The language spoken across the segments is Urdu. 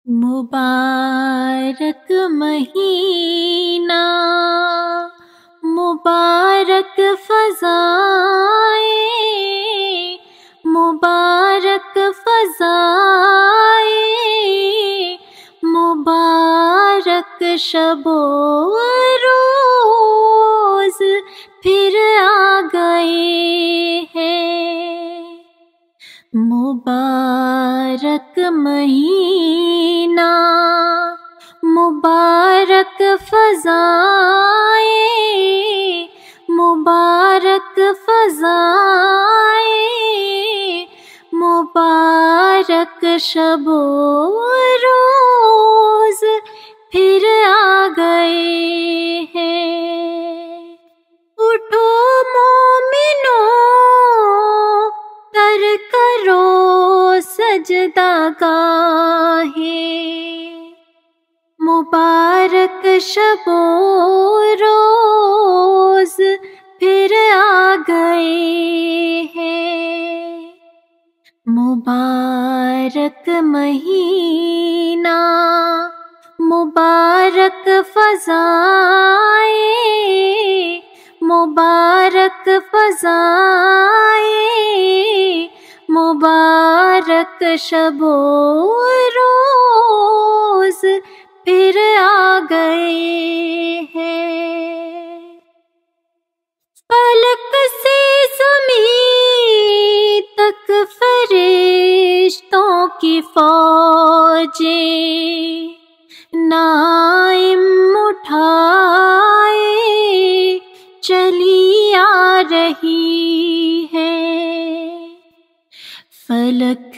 مبارک مہینہ، مبارک فضائیں، مبارک فضائیں، مبارک شب و روز پھر آ گئے ہیں۔ مبارک مہینہ، مبارک فضائیں، مبارک فضائیں، مبارک شب و روز پھر آ گئے ہیں۔ اٹھو مومنو، تر کرو سجدہ گاہیں، مبارک شب و روز پھر آ گئے ہیں۔ مبارک مہینہ، مبارک فضائیں، مبارک فضائیں، مبارک شب و روز پھر آ گئے ہیں۔ فلک سے زمین تک فرشتوں کی فوجیں نائم اٹھائے چلی آ رہی ہے۔ فلک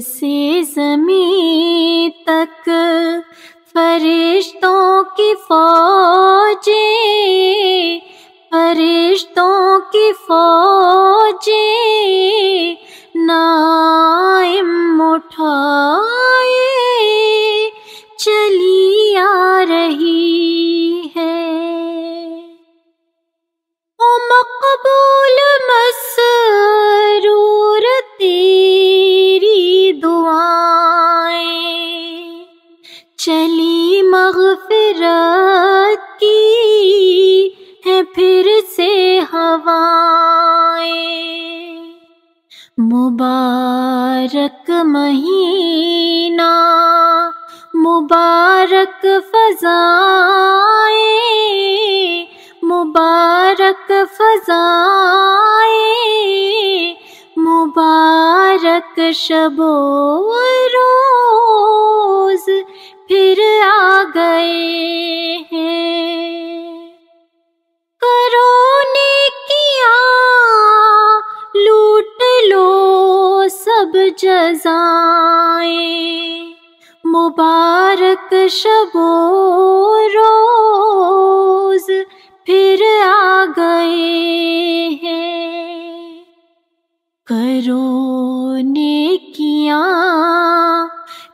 سے زمین تک فرشتوں کی فوجیں، فرشتوں کی فوجیں نائم اٹھائے چلی آ رہی ہے۔ او مقبول مسرور تیری دعائیں، چلی مغفرت کی ہے پھر سے ہوائیں۔ مبارک مہینہ، مبارک فضائیں، مبارک فضائیں، مبارک شب و روز پھر آ گئے ہیں۔ کرو نیکیاں، لوٹ لو سب جزائیں، مبارک شب و روز پھر آ گئے ہیں۔ کرو نیکیاں،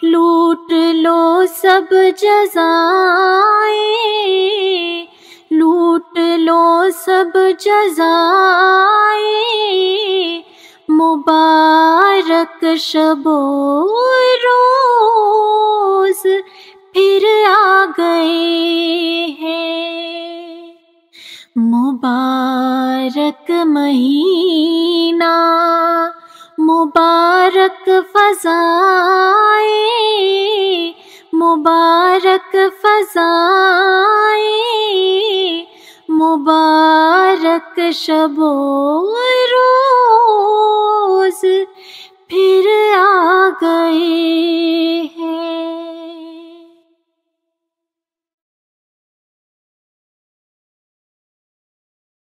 لوٹ لو سب جزائیں، لوٹ لو سب جزائیں، مبارک شب و روز پھر آ گئے ہیں۔ مبارک مہینہ، مبارک فضائیں، مبارک فضائیں، مبارک شب و